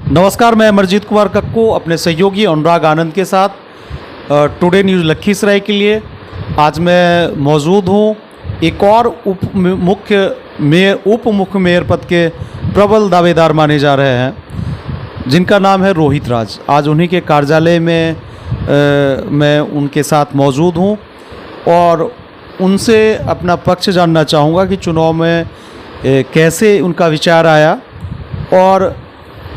नमस्कार, मैं अमरजीत कुमार कक्कू अपने सहयोगी अनुराग आनंद के साथ टुडे न्यूज़ लखीसराय के लिए आज मैं मौजूद हूँ। एक और उप मुख्य मेयर पद के प्रबल दावेदार माने जा रहे हैं, जिनका नाम है रोहित राज। आज उन्हीं के कार्यालय में मैं उनके साथ मौजूद हूँ और उनसे अपना पक्ष जानना चाहूँगा कि चुनाव में कैसे उनका विचार आया और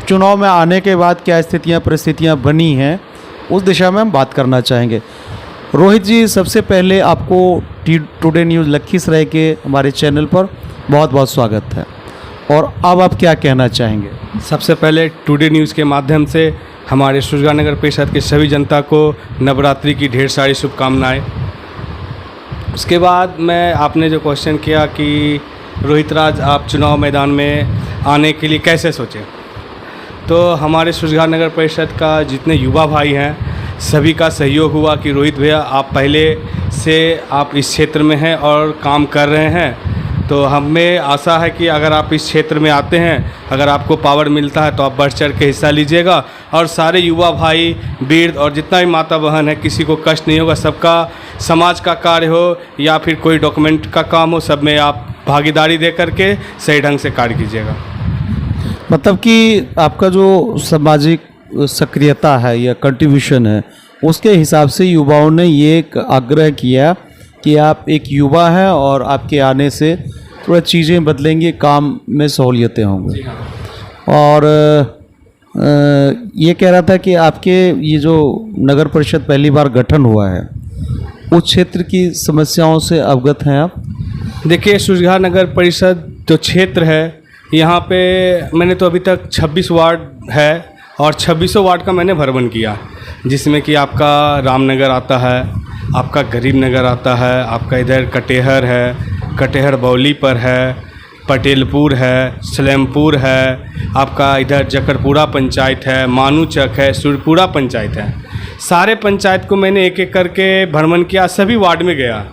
चुनाव में आने के बाद क्या स्थितियां परिस्थितियां बनी हैं, उस दिशा में हम बात करना चाहेंगे। रोहित जी, सबसे पहले आपको टुडे न्यूज़ लखीसराय के हमारे चैनल पर बहुत बहुत स्वागत है। और अब आप क्या कहना चाहेंगे? सबसे पहले टुडे न्यूज़ के माध्यम से हमारे सूजगा नगर परिषद के सभी जनता को नवरात्रि की ढेर सारी शुभकामनाएं। उसके बाद मैं आपने जो क्वेश्चन किया कि रोहित राज आप चुनाव मैदान में आने के लिए कैसे सोचे, तो हमारे सूजगा नगर परिषद का जितने युवा भाई हैं सभी का सहयोग हुआ कि रोहित भैया आप पहले से आप इस क्षेत्र में हैं और काम कर रहे हैं, तो हमें आशा है कि अगर आप इस क्षेत्र में आते हैं, अगर आपको पावर मिलता है तो आप बढ़ चढ़ के हिस्सा लीजिएगा और सारे युवा भाई वृद्ध और जितना भी माता बहन है किसी को कष्ट नहीं होगा। सबका समाज का कार्य हो या फिर कोई डॉक्यूमेंट का काम हो, सब में आप भागीदारी दे करके सही ढंग से कार्य कीजिएगा। मतलब कि आपका जो सामाजिक सक्रियता है या कंट्रीब्यूशन है, उसके हिसाब से युवाओं ने ये एक आग्रह किया कि आप एक युवा हैं और आपके आने से थोड़ा चीज़ें बदलेंगी, काम में सहूलियतें होंगी। और ये कह रहा था कि आपके ये जो नगर परिषद पहली बार गठन हुआ है, उस क्षेत्र की समस्याओं से अवगत हैं आप? देखिए, सूजगा नगर परिषद जो क्षेत्र है यहाँ पे मैंने तो अभी तक 26 वार्ड है और 26 वार्ड का मैंने भ्रमण किया, जिसमें कि आपका रामनगर आता है, आपका गरीब नगर आता है, आपका इधर कटेहर है, कटेहर बौली पर है, पटेलपुर है, सलेमपुर है, आपका इधर जकरपुरा पंचायत है, मानूचक है, सुरपुरा पंचायत है। सारे पंचायत को मैंने एक एक करके भ्रमण किया, सभी वार्ड में गया,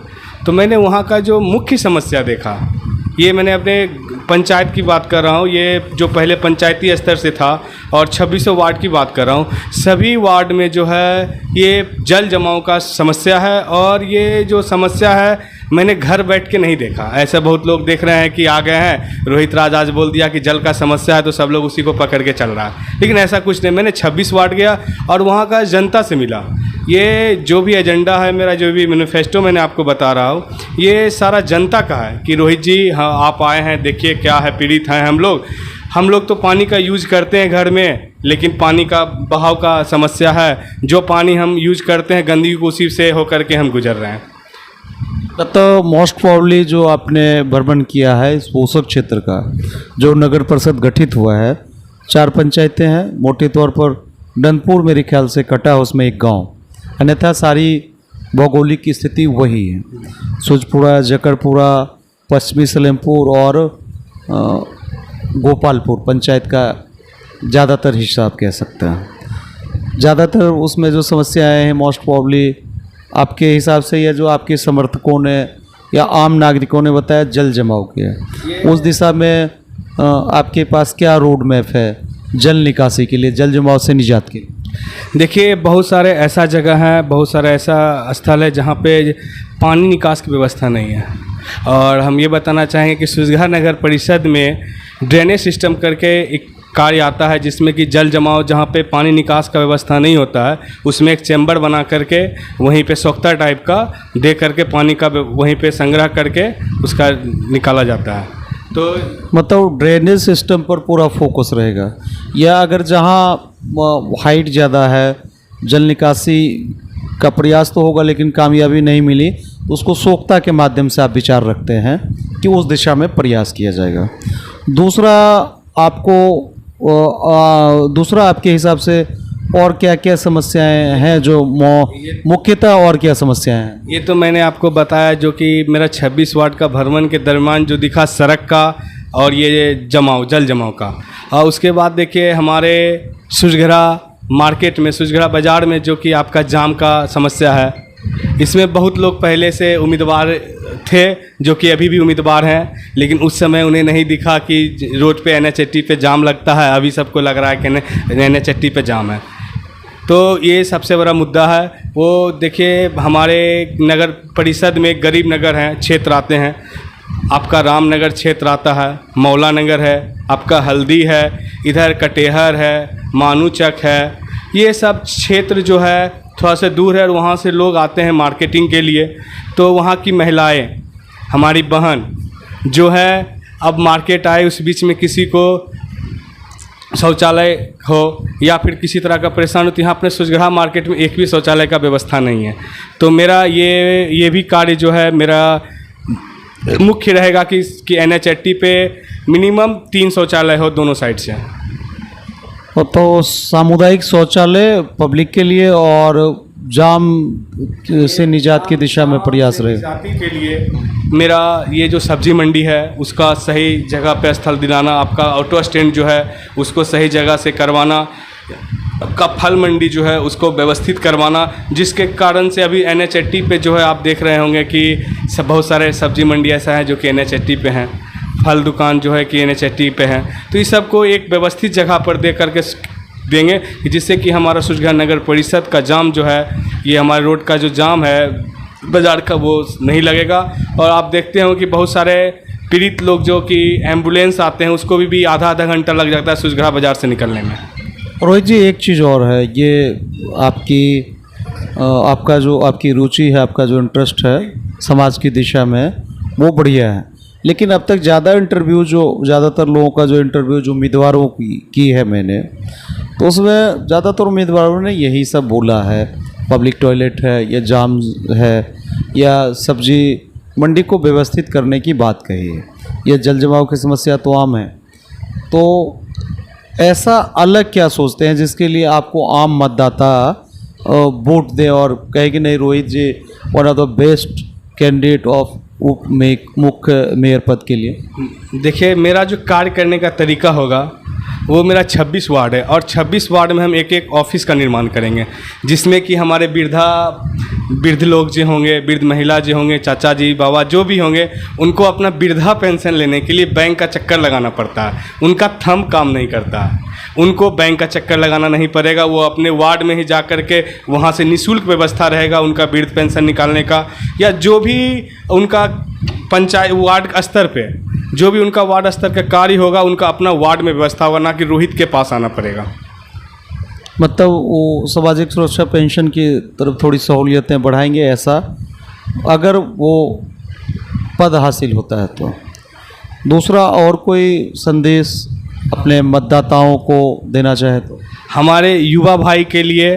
तो मैंने वहाँ का जो मुख्य समस्या देखा, ये मैंने अपने पंचायत की बात कर रहा हूँ, ये जो पहले पंचायती स्तर से था, और 26 वार्ड की बात कर रहा हूँ। सभी वार्ड में जो है ये जल जमाव का समस्या है और ये जो समस्या है मैंने घर बैठ के नहीं देखा। ऐसे बहुत लोग देख रहे हैं कि आ गए हैं, रोहित राज आज बोल दिया कि जल का समस्या है तो सब लोग उसी को पकड़ के चल रहा है, लेकिन ऐसा कुछ नहीं। मैंने 26 वार्ड गया और वहाँ का जनता से मिला। ये जो भी एजेंडा है मेरा, जो भी मैनिफेस्टो मैंने आपको बता रहा हूँ, ये सारा जनता का है कि रोहित जी हाँ आप आए हैं, देखिए क्या है, पीड़ित हैं हम लोग तो पानी का यूज करते हैं घर में, लेकिन पानी का बहाव का समस्या है। जो पानी हम यूज करते हैं गंदगी को उसी से होकर के हम गुजर रहे हैं। तो मोस्ट प्रॉब्ली जो आपने भ्रमण किया है इस पोषक क्षेत्र का, जो नगर परिषद गठित हुआ है, 4 पंचायतें हैं, मोटे तौर पर डनपुर मेरे ख्याल से कटा है उसमें एक गांव, अन्यथा सारी भौगोलिक की स्थिति वही है। सूजपुरा, जकरपुरा, पश्चिमी सलेमपुर और गोपालपुर पंचायत का ज़्यादातर हिस्सा आप कह सकते हैं। ज़्यादातर उसमें जो समस्याएं हैं मोस्ट प्रॉब्ली आपके हिसाब से या जो आपके समर्थकों ने या आम नागरिकों ने बताया जल जमाव की है, उस दिशा में आपके पास क्या रोड मैप है जल निकासी के लिए, जल जमाव से निजात के लिए? देखिए, बहुत सारे ऐसा जगह है, बहुत सारा ऐसा स्थल है जहाँ पे पानी निकास की व्यवस्था नहीं है। और हम ये बताना चाहेंगे कि सूजगा नगर परिषद में ड्रेनेज सिस्टम करके एक कार्य आता है, जिसमें कि जल जमाव जहाँ पे पानी निकास का व्यवस्था नहीं होता है, उसमें एक चैम्बर बना करके वहीं पे सोख्ता टाइप का दे करके पानी का वहीं पे संग्रह करके उसका निकाला जाता है। तो मतलब ड्रेनेज सिस्टम पर पूरा फोकस रहेगा, या अगर जहाँ हाइट ज़्यादा है जल निकासी का प्रयास तो होगा लेकिन कामयाबी नहीं मिली, तो उसको सोख्ता के माध्यम से आप विचार रखते हैं कि उस दिशा में प्रयास किया जाएगा। दूसरा आपके हिसाब से और क्या क्या समस्याएं हैं जो मुख्यतः, और क्या समस्याएं हैं? ये तो मैंने आपको बताया, जो कि मेरा 26 वार्ड का भ्रमण के दरमियान जो दिखा सड़क का और ये जल जमाव का। और उसके बाद देखिए हमारे सूजगरा मार्केट में, सूजगरा बाज़ार में जो कि आपका जाम का समस्या है, इसमें बहुत लोग पहले से उम्मीदवार थे जो कि अभी भी उम्मीदवार हैं, लेकिन उस समय उन्हें नहीं दिखा कि रोड पे NH80 पे जाम लगता है। अभी सबको लग रहा है कि NH80 पे जाम है। तो ये सबसे बड़ा मुद्दा है। वो देखिए हमारे नगर परिषद में गरीब नगर हैं, क्षेत्र आते हैं। आपका रामनगर क्षेत्र आता है, मौला नगर है, आपका हल्दी है, इधर कटेहर है, मानूचक है। ये सब क्षेत्र जो है थोड़ा सा दूर है और वहाँ से लोग आते हैं मार्केटिंग के लिए। तो वहाँ की महिलाएं, हमारी बहन जो है अब मार्केट आए, उस बीच में किसी को शौचालय हो या फिर किसी तरह का परेशान हो, तो यहाँ अपने सुजगढ़ा मार्केट में एक भी शौचालय का व्यवस्था नहीं है। तो मेरा ये भी कार्य जो है मेरा मुख्य रहेगा कि NH80 पे मिनिमम 3 शौचालय हो दोनों साइड से। तो सामुदायिक शौचालय पब्लिक के लिए और जाम से निजात की दिशा में प्रयास रहे। जाति के लिए मेरा ये जो सब्जी मंडी है उसका सही जगह पे स्थल दिलाना, आपका ऑटो स्टैंड जो है उसको सही जगह से करवाना, आपका फल मंडी जो है उसको व्यवस्थित करवाना, जिसके कारण से अभी NH80 पे जो है आप देख रहे होंगे कि बहुत सारे सब्जी मंडी ऐसा है जो कि NH80 पे हैं, फल दुकान जो है कि NH80 पे हैं। तो इस सब को एक व्यवस्थित जगह पर दे करके देंगे कि जिससे कि हमारा सूरजगढ़ नगर परिषद का जाम जो है, ये हमारे रोड का जो जाम है बाज़ार का, वो नहीं लगेगा। और आप देखते हो कि बहुत सारे पीड़ित लोग जो कि एम्बुलेंस आते हैं उसको भी आधा घंटा लग जाता है सूरजगढ़ बाज़ार से निकलने में। रोहित जी, एक चीज़ और है, ये आपका जो आपकी रुचि है, आपका जो इंटरेस्ट है समाज की दिशा में, वो बढ़िया है। लेकिन अब तक ज़्यादातर लोगों का जो इंटरव्यू जो उम्मीदवारों की है मैंने, तो उसमें ज़्यादातर उम्मीदवारों ने यही सब बोला है, पब्लिक टॉयलेट है या जाम है या सब्जी मंडी को व्यवस्थित करने की बात कही है, या जल जमाव की समस्या तो आम है। तो ऐसा अलग क्या सोचते हैं जिसके लिए आपको आम मतदाता वोट दे और कहे कि नहीं Rohit ji one of the best candidate of मुख्य मेयर पद के लिए? देखिए, मेरा जो कार्य करने का तरीका होगा वो मेरा 26 वार्ड है और 26 वार्ड में हम एक ऑफिस का निर्माण करेंगे, जिसमें कि हमारे वृद्ध लोग जो होंगे, वृद्ध महिला जो होंगे, चाचा जी बाबा जो भी होंगे, उनको अपना वृद्धा पेंशन लेने के लिए बैंक का चक्कर लगाना पड़ता है। उनका थंब काम नहीं करता है, उनको बैंक का चक्कर लगाना नहीं पड़ेगा। वो अपने वार्ड में ही जा कर के वहाँ से निःशुल्क व्यवस्था रहेगा उनका वृद्ध पेंशन निकालने का, या जो भी उनका पंचायत वार्ड स्तर पे जो भी उनका वार्ड स्तर का कार्य होगा उनका अपना वार्ड में व्यवस्था होगा, ना कि रोहित के पास आना पड़ेगा। मतलब वो सामाजिक सुरक्षा पेंशन की तरफ थोड़ी सहूलियतें बढ़ाएंगे, ऐसा अगर वो पद हासिल होता है तो। दूसरा और कोई संदेश अपने मतदाताओं को देना चाहे तो? हमारे युवा भाई के लिए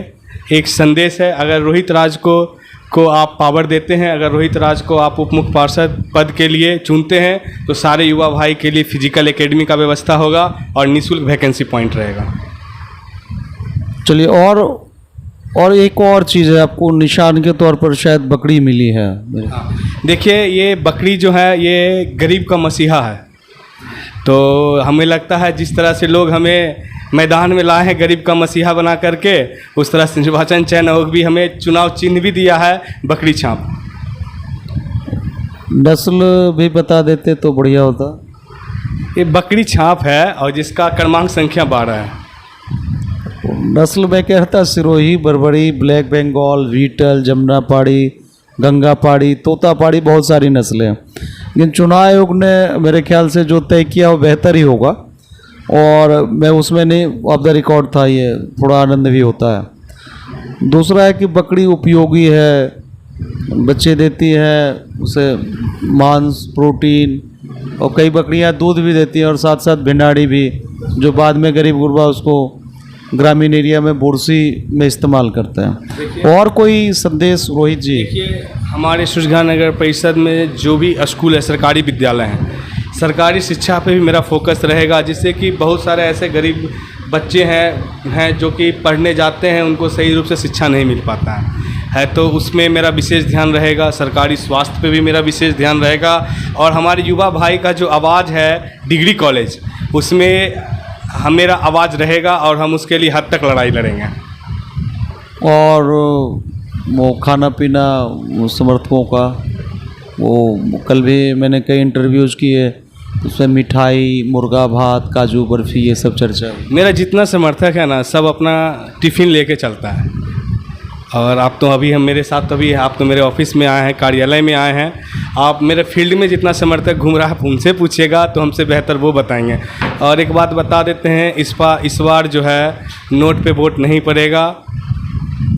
एक संदेश है, अगर रोहित राज को आप पावर देते हैं, अगर रोहित राज को आप उप मुख्य पार्षद पद के लिए चुनते हैं, तो सारे युवा भाई के लिए फिजिकल एकेडमी का व्यवस्था होगा और निःशुल्क वैकेंसी पॉइंट रहेगा। चलिए, और एक और चीज़ है, आपको निशान के तौर पर शायद बकरी मिली है। देखिए, ये बकरी जो है ये गरीब का मसीहा है। तो हमें लगता है जिस तरह से लोग हमें मैदान में लाए हैं गरीब का मसीहा बना करके, उस तरह से निर्वाचन चयन आयोग भी हमें चुनाव चिन्ह भी दिया है, बकरी छाप। नस्ल भी बता देते तो बढ़िया होता। ये बकरी छाप है और जिसका क्रमांक संख्या 12 है। नस्ल में क्या रहता है? सिरोही, बरबरी, ब्लैक बंगाल, वीटल, जमुनापाड़ी, गंगापाड़ी, तोतापाड़ी, बहुत सारी नस्लें हैं। लेकिन चुनाव आयोग ने मेरे ख्याल से जो तय किया वो बेहतर ही होगा, और मैं उसमें नहीं, ऑफ द रिकॉर्ड था, ये थोड़ा आनंद भी होता है। दूसरा है कि बकरी उपयोगी है, बच्चे देती है, उसे मांस, प्रोटीन, और कई बकरियां दूध भी देती हैं, और साथ साथ भिंडाड़ी भी, जो बाद में गरीब गुरबा उसको ग्रामीण एरिया में बुरसी में इस्तेमाल करते हैं। और कोई संदेश रोहित जी? देखिए, हमारे सूरजगढ़ नगर परिषद में जो भी स्कूल है, सरकारी विद्यालय हैं, सरकारी शिक्षा पे भी मेरा फोकस रहेगा, जिससे कि बहुत सारे ऐसे गरीब बच्चे हैं जो कि पढ़ने जाते हैं, उनको सही रूप से शिक्षा नहीं मिल पाता है, तो उसमें मेरा विशेष ध्यान रहेगा। सरकारी स्वास्थ्य पे भी मेरा विशेष ध्यान रहेगा। और हमारे युवा भाई का जो आवाज़ है डिग्री कॉलेज, उसमें मेरा आवाज़ रहेगा और हम उसके लिए हद तक लड़ाई लड़ेंगे। और वो खाना पीना समर्थकों का, वो कल भी मैंने कई इंटरव्यूज़ किए, उसमें मिठाई, मुर्गा भात, काजू बर्फ़ी, ये सब चर्चा हुई। मेरा जितना समर्थक है ना, सब अपना टिफ़िन लेके चलता है। और आप तो अभी हम मेरे साथ तो अभी आप तो मेरे ऑफिस में आए हैं, कार्यालय में आए हैं। आप मेरे फील्ड में जितना समर्थक घूम रहा है, आप उनसे पूछिएगा तो हमसे बेहतर वो बताएंगे। और एक बात बता देते हैं, इस बार जो है नोट पे वोट नहीं पड़ेगा।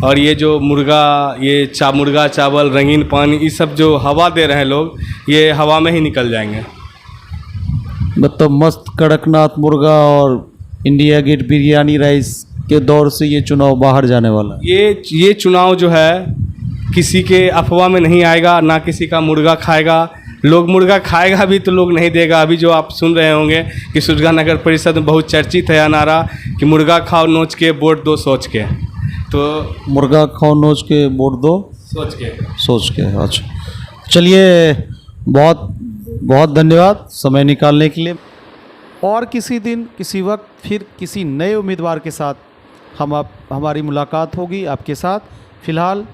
और ये जो मुर्गा चावल, रंगीन पानी, ये सब जो हवा दे रहे हैं लोग, ये हवा में ही निकल जाएंगे। मतलब मस्त कड़कनाथ मुर्गा और इंडिया गेट बिरयानी राइस के दौर से ये चुनाव बाहर जाने वाला है। ये चुनाव जो है किसी के अफवाह में नहीं आएगा, ना किसी का मुर्गा खाएगा। लोग मुर्गा खाएगा भी तो लोग नहीं देगा। अभी जो आप सुन रहे होंगे कि सूरजगढ़ नगर परिषद में बहुत चर्चित है नारा कि मुर्गा खाओ नोच के, वोट दो सोच के। तो मुर्गा खाओ नोच के, वोट दो सोच के। अच्छा, चलिए, बहुत बहुत धन्यवाद समय निकालने के लिए। और किसी दिन किसी वक्त फिर किसी नए उम्मीदवार के साथ हमारी मुलाकात होगी आपके साथ। फ़िलहाल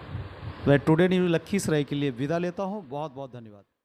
मैं टुडे न्यूज़ लखीसराय के लिए विदा लेता हूँ। बहुत बहुत धन्यवाद।